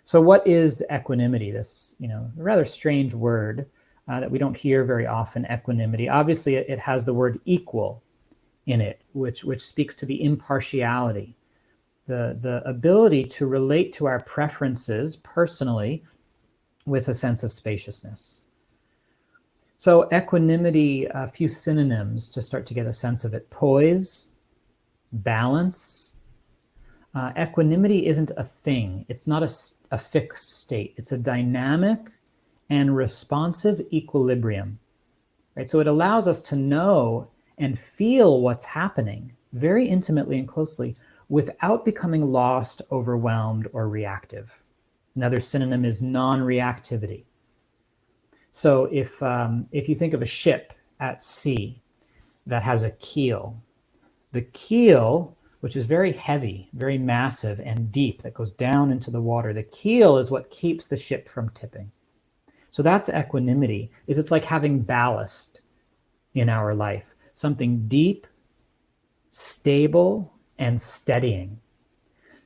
So what is equanimity? This, rather strange word that we don't hear very often, equanimity. Obviously, it has the word equal in it, which speaks to the impartiality, the ability to relate to our preferences personally with a sense of spaciousness. So equanimity, a few synonyms to start to get a sense of it. Poise, balance. Equanimity isn't a thing. It's not a fixed state. It's a dynamic and responsive equilibrium, right? So it allows us to know and feel what's happening very intimately and closely without becoming lost, overwhelmed, or reactive. Another synonym is non-reactivity. So if you think of a ship at sea that has a keel, the keel, which is very heavy, very massive and deep, that goes down into the water, the keel is what keeps the ship from tipping. So that's equanimity, it's like having ballast in our life, something deep, stable, and steadying.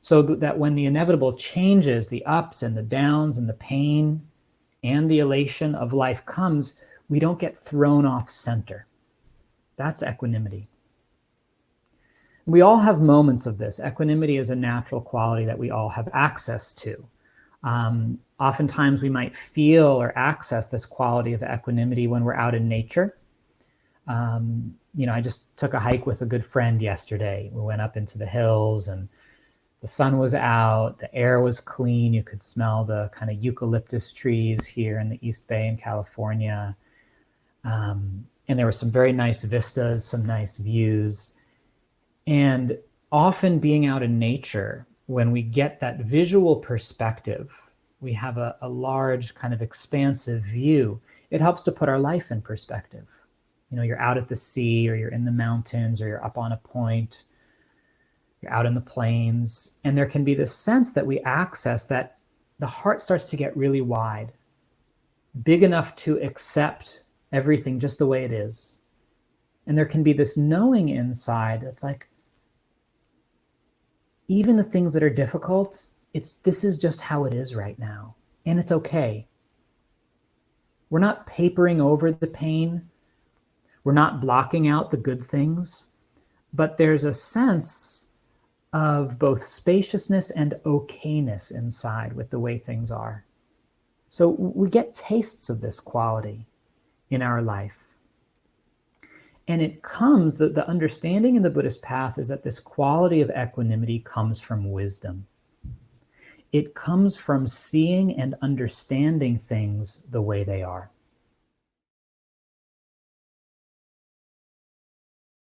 So that when the inevitable changes, the ups and the downs and the pain and the elation of life comes, we don't get thrown off center. That's equanimity. We all have moments of this. Equanimity is a natural quality that we all have access to. Oftentimes we might feel or access this quality of equanimity when we're out in nature. I just took a hike with a good friend yesterday. We went up into the hills and the sun was out, the air was clean. You could smell the kind of eucalyptus trees here in the East Bay in California. And there were some very nice vistas, some nice views. And often being out in nature, when we get that visual perspective, we have a large kind of expansive view. It helps to put our life in perspective. You're out at the sea, or you're in the mountains, or you're up on a point, you're out in the plains, and there can be this sense that we access that the heart starts to get really wide, big enough to accept everything just the way it is. And there can be this knowing inside that's like, even the things that are difficult, this is just how it is right now, and it's okay. We're not papering over the pain. We're not blocking out the good things, but there's a sense of both spaciousness and okayness inside with the way things are. So we get tastes of this quality in our life. And it comes, the understanding in the Buddhist path is that this quality of equanimity comes from wisdom. It comes from seeing and understanding things the way they are.